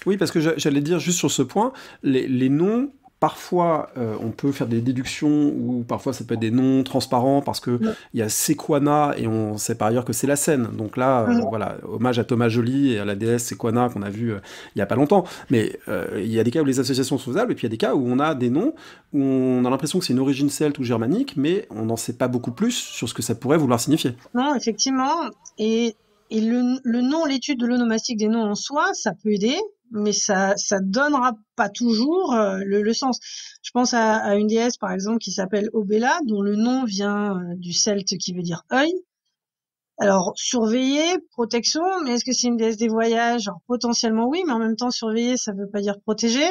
Oui, parce que j'allais dire juste sur ce point, les noms, parfois on peut faire des déductions, ou parfois ça peut être des noms transparents, parce que il y a Sequana, et on sait par ailleurs que c'est la Seine. Donc là, voilà, hommage à Thomas Joly et à la déesse Sequana qu'on a vu il y a pas longtemps. Mais il y a des cas où les associations sont faisables, et puis il y a des cas où on a des noms où on a l'impression que c'est une origine celte ou germanique, mais on n'en sait pas beaucoup plus sur ce que ça pourrait vouloir signifier. Non, effectivement. Et le nom, l'étude de l'onomastique des noms en soi, ça peut aider. mais ça donnera pas toujours le sens. Je pense à une déesse par exemple qui s'appelle Obela, dont le nom vient du celte qui veut dire œil. Alors surveiller, protection, mais est-ce que c'est une déesse des voyages? Alors, potentiellement oui, mais en même temps surveiller, ça veut pas dire protéger.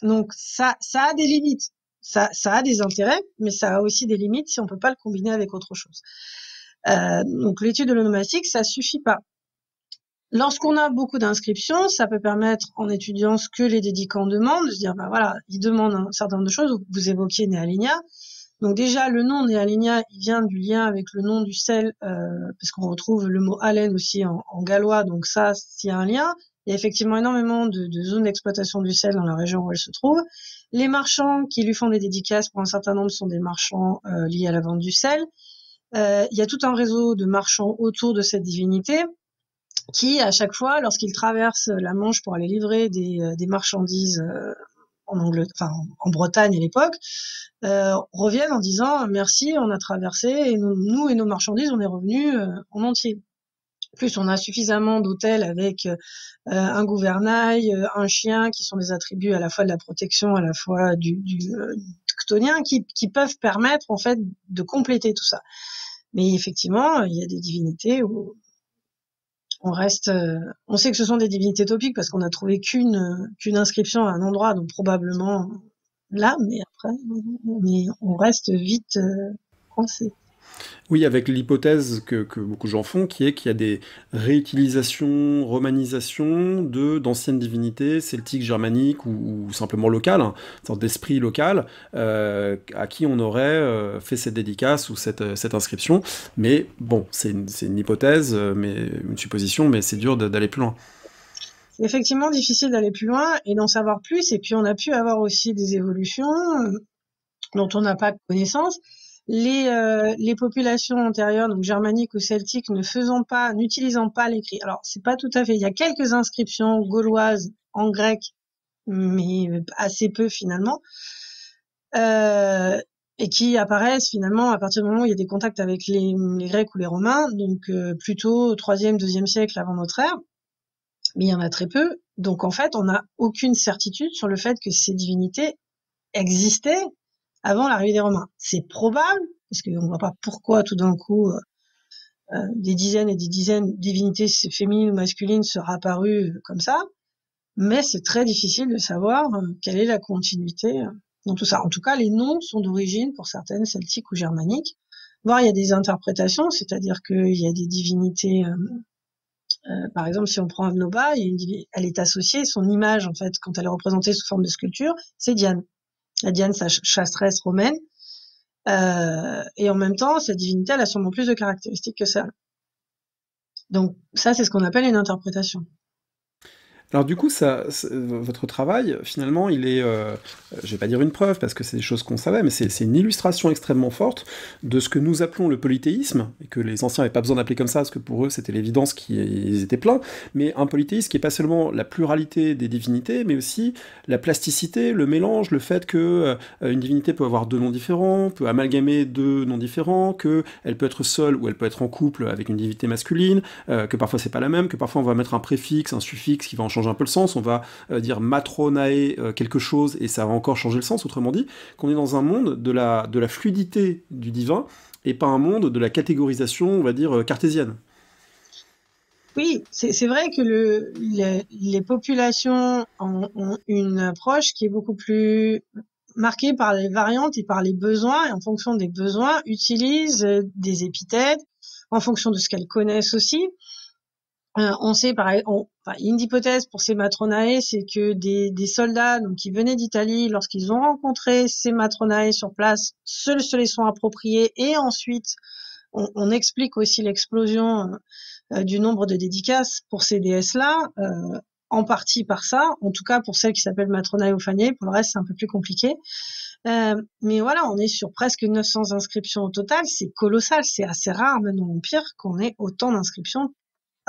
Donc ça a des limites. Ça a des intérêts, mais ça a aussi des limites si on peut pas le combiner avec autre chose. Donc l'étude de l'onomastique, ça suffit pas. Lorsqu'on a beaucoup d'inscriptions, ça peut permettre en étudiant ce que les dédicants demandent, de se dire, bah voilà, ils demandent un certain nombre de choses. Vous évoquiez Néaligna. Donc déjà, le nom Néaligna, il vient du lien avec le nom du sel, parce qu'on retrouve le mot halen aussi en gallois. Donc ça, s'il y a un lien. Il y a effectivement énormément de zones d'exploitation du sel dans la région où elle se trouve. Les marchands qui lui font des dédicaces, pour un certain nombre, sont des marchands liés à la vente du sel. Il y a tout un réseau de marchands autour de cette divinité qui, à chaque fois, lorsqu'ils traversent la Manche pour aller livrer des marchandises en Bretagne à l'époque, reviennent en disant merci, on a traversé et nous et nos marchandises, on est revenus en entier. Plus on a suffisamment d'hôtels avec un gouvernail, un chien, qui sont des attributs à la fois de la protection, à la fois du chtonien, qui peuvent permettre en fait de compléter tout ça. Mais effectivement, il y a des divinités où on sait que ce sont des divinités topiques parce qu'on a trouvé qu'une inscription à un endroit, donc probablement là, mais après, on reste vite coincé. Oui, avec l'hypothèse que beaucoup de gens font, qui est qu'il y a des réutilisations, romanisations d'anciennes divinités celtiques, germaniques ou simplement locales, hein, une sorte d'esprit local, à qui on aurait fait cette dédicace ou cette inscription. Mais bon, c'est une hypothèse, mais une supposition, mais c'est dur d'aller plus loin. C'est effectivement difficile d'aller plus loin et d'en savoir plus. Et puis on a pu avoir aussi des évolutions dont on n'a pas connaissance. Les populations antérieures, donc germaniques ou celtiques, n'utilisant pas l'écrit. Alors c'est pas tout à fait. Il y a quelques inscriptions gauloises en grec, mais assez peu finalement, et qui apparaissent finalement à partir du moment où il y a des contacts avec les Grecs ou les Romains, donc plutôt au 3e, 2e siècle avant notre ère. Mais il y en a très peu. Donc en fait, on n'a aucune certitude sur le fait que ces divinités existaient avant l'arrivée des Romains. C'est probable, parce qu'on ne voit pas pourquoi tout d'un coup des dizaines et des dizaines de divinités féminines ou masculines seraient apparues comme ça, mais c'est très difficile de savoir quelle est la continuité dans tout ça. En tout cas, les noms sont d'origine, pour certaines, celtiques ou germaniques. Voire il y a des interprétations, c'est-à-dire qu'il y a des divinités par exemple, si on prend Avnoba, elle est associée, son image, en fait, quand elle est représentée sous forme de sculpture, c'est Diane. La Diane, sa chasseresse romaine. Et en même temps, cette divinité, elle a sûrement plus de caractéristiques que ça. Donc, ça, c'est ce qu'on appelle une interprétation. Alors du coup, votre travail, finalement, il est, je vais pas dire une preuve, parce que c'est des choses qu'on savait, mais c'est une illustration extrêmement forte de ce que nous appelons le polythéisme, et que les anciens n'avaient pas besoin d'appeler comme ça, parce que pour eux, c'était l'évidence qu'ils étaient pleins, mais un polythéisme qui est pas seulement la pluralité des divinités, mais aussi la plasticité, le mélange, le fait que une divinité peut avoir deux noms différents, peut amalgamer deux noms différents, qu'elle peut être seule ou elle peut être en couple avec une divinité masculine, que parfois c'est pas la même, que parfois on va mettre un préfixe, un suffixe qui va en changer un peu le sens, on va dire matronae quelque chose et ça va encore changer le sens, autrement dit, qu'on est dans un monde de la fluidité du divin et pas un monde de la catégorisation, on va dire, cartésienne. Oui, c'est vrai que les populations ont une approche qui est beaucoup plus marquée par les variantes et par les besoins, et en fonction des besoins, utilisent des épithètes en fonction de ce qu'elles connaissent aussi. On sait, une hypothèse pour ces matronae, c'est que des soldats donc qui venaient d'Italie, lorsqu'ils ont rencontré ces matronae sur place, se les sont appropriés, et ensuite on explique aussi l'explosion du nombre de dédicaces pour ces déesses-là, en partie par ça, en tout cas pour celles qui s'appellent matronae Ophaniae, pour le reste c'est un peu plus compliqué. Mais voilà, on est sur presque 900 inscriptions au total, c'est colossal, c'est assez rare même dans l'Empire qu'on ait autant d'inscriptions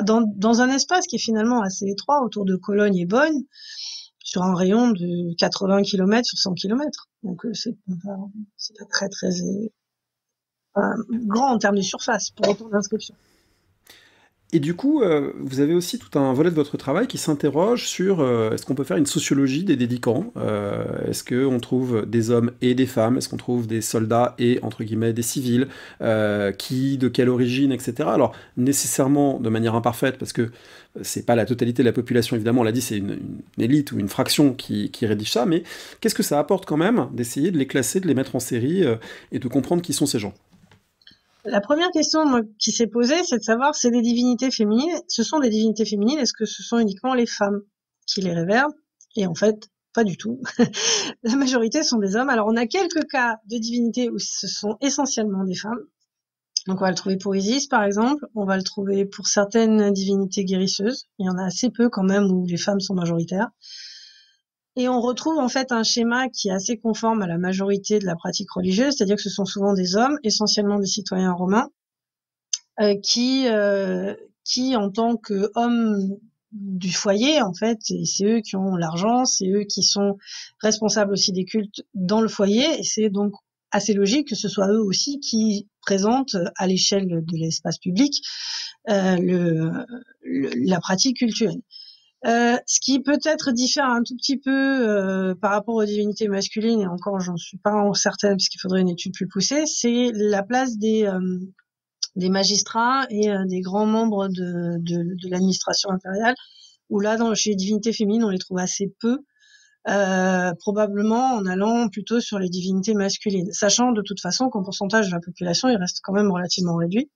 dans un espace qui est finalement assez étroit autour de Cologne et Bonn, sur un rayon de 80 km sur 100 km. Donc c'est pas très très grand en termes de surface pour autant d'inscriptions. Et du coup, vous avez aussi tout un volet de votre travail qui s'interroge sur est-ce qu'on peut faire une sociologie des dédicants? Est-ce qu'on trouve des hommes et des femmes? Est-ce qu'on trouve des soldats et, entre guillemets, des civils? Qui, de quelle origine, etc. Alors, nécessairement de manière imparfaite, parce que c'est pas la totalité de la population, évidemment, on l'a dit, c'est une élite ou une fraction qui rédige ça, mais qu'est-ce que ça apporte quand même d'essayer de les classer, de les mettre en série et de comprendre qui sont ces gens? La première question moi, qui s'est posée, c'est de savoir si c'est des divinités féminines. Ce sont des divinités féminines, est-ce que ce sont uniquement les femmes qui les révèrent? Et en fait, pas du tout. La majorité sont des hommes. Alors, on a quelques cas de divinités où ce sont essentiellement des femmes. Donc, on va le trouver pour Isis, par exemple. On va le trouver pour certaines divinités guérisseuses. Il y en a assez peu quand même où les femmes sont majoritaires. Et on retrouve en fait un schéma qui est assez conforme à la majorité de la pratique religieuse, c'est-à-dire que ce sont souvent des hommes, essentiellement des citoyens romains, qui, en tant qu'hommes du foyer, en fait, et c'est eux qui ont l'argent, c'est eux qui sont responsables aussi des cultes dans le foyer, et c'est donc assez logique que ce soit eux aussi qui présentent à l'échelle de l'espace public la pratique culturelle. Ce qui peut-être diffère un tout petit peu par rapport aux divinités masculines, et encore j'en suis pas certaine parce qu'il faudrait une étude plus poussée, c'est la place des magistrats et des grands membres de l'administration impériale, où là, chez les divinités féminines, on les trouve assez peu, probablement en allant plutôt sur les divinités masculines, sachant de toute façon qu'en pourcentage de la population, il reste quand même relativement réduit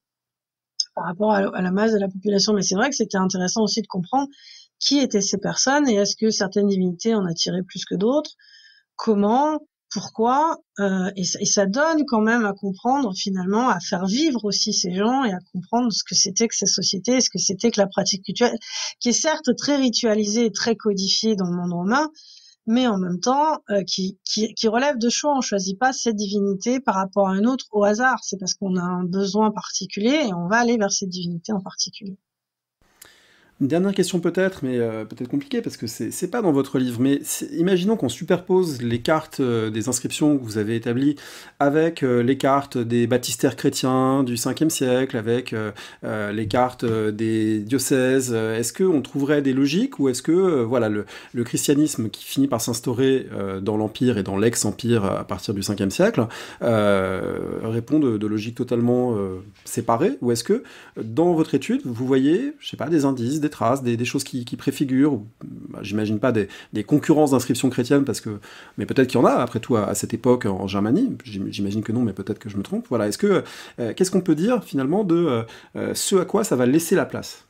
par rapport à la masse de la population. Mais c'est vrai que c'était intéressant aussi de comprendre qui étaient ces personnes et est-ce que certaines divinités en attiraient plus que d'autres, comment, pourquoi, et ça donne quand même à comprendre finalement, à faire vivre aussi ces gens et à comprendre ce que c'était que ces sociétés, ce que c'était que la pratique culturelle, qui est certes très ritualisée et très codifiée dans le monde romain, mais en même temps qui relève de choix. On choisit pas cette divinité par rapport à un autre au hasard, c'est parce qu'on a un besoin particulier et on va aller vers cette divinité en particulier. Une dernière question peut-être, mais peut-être compliquée, parce que c'est pas dans votre livre, mais imaginons qu'on superpose les cartes des inscriptions que vous avez établies avec les cartes des baptistères chrétiens du 5e siècle, avec les cartes des diocèses. Est-ce qu'on trouverait des logiques, ou est-ce que voilà, le christianisme qui finit par s'instaurer dans l'Empire et dans l'ex-Empire à partir du 5e siècle répond de logiques totalement séparées, ou est-ce que dans votre étude, vous voyez, je sais pas, des indices, des traces, des choses qui préfigurent, ou, bah, j'imagine pas des concurrences d'inscriptions chrétiennes, mais peut-être qu'il y en a, après tout, à cette époque en Germanie, j'imagine que non, mais peut-être que je me trompe. Voilà, qu'est-ce qu'on peut dire finalement de ce à quoi ça va laisser la place?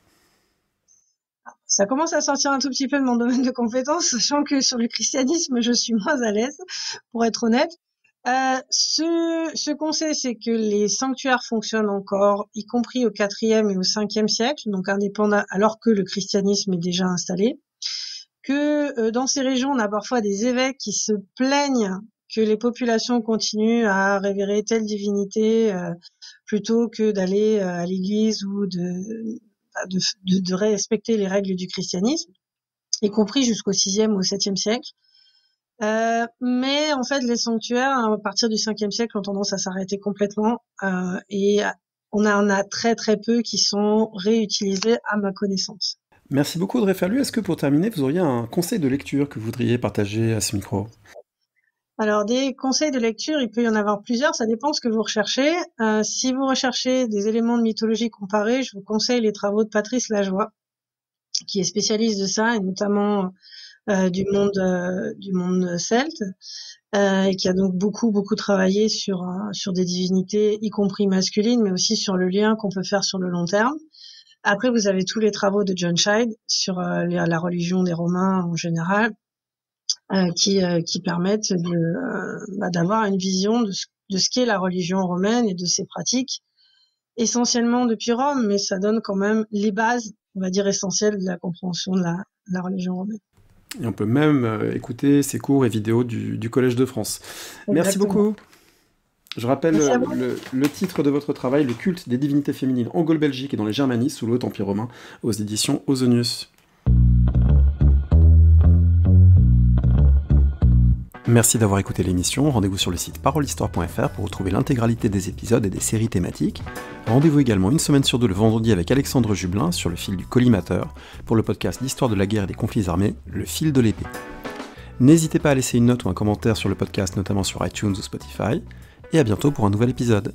Ça commence à sortir un tout petit peu de mon domaine de compétences, sachant que sur le christianisme, je suis moins à l'aise, pour être honnête. Ce qu'on sait, c'est que les sanctuaires fonctionnent encore, y compris au IVe et au Ve siècle, donc indépendant, alors que le christianisme est déjà installé. Que dans ces régions, on a parfois des évêques qui se plaignent que les populations continuent à révérer telle divinité plutôt que d'aller à l'église ou de respecter les règles du christianisme, y compris jusqu'au VIe ou au VIIe siècle. Mais en fait, les sanctuaires, à partir du 5e siècle, ont tendance à s'arrêter complètement et on en a très très peu qui sont réutilisés à ma connaissance. Merci beaucoup, Audrey Ferlu. Est-ce que pour terminer, vous auriez un conseil de lecture que vous voudriez partager à ce micro? Alors, des conseils de lecture, il peut y en avoir plusieurs, ça dépend de ce que vous recherchez. Si vous recherchez des éléments de mythologie comparée, je vous conseille les travaux de Patrice Lajoie, qui est spécialiste de ça, et notamment du monde celte, et qui a donc beaucoup travaillé sur des divinités, y compris masculines, mais aussi sur le lien qu'on peut faire sur le long terme. Après, vous avez tous les travaux de John Scheid sur la religion des Romains en général, qui permettent d'avoir une vision de ce qu'est la religion romaine et de ses pratiques, essentiellement depuis Rome, mais ça donne quand même les bases, on va dire, essentielles de la compréhension de la religion romaine. Et on peut même écouter ces cours et vidéos du Collège de France. Exactement. Merci beaucoup. Je rappelle le titre de votre travail, Le culte des divinités féminines en Gaule Belgique et dans les Germanies sous le Haut-Empire romain, aux éditions Ausonius. Merci d'avoir écouté l'émission, rendez-vous sur le site parolehistoire.fr pour retrouver l'intégralité des épisodes et des séries thématiques. Rendez-vous également une semaine sur deux le vendredi avec Alexandre Jublin sur le fil du collimateur pour le podcast d'histoire de la guerre et des conflits armés, le fil de l'épée. N'hésitez pas à laisser une note ou un commentaire sur le podcast, notamment sur iTunes ou Spotify, et à bientôt pour un nouvel épisode.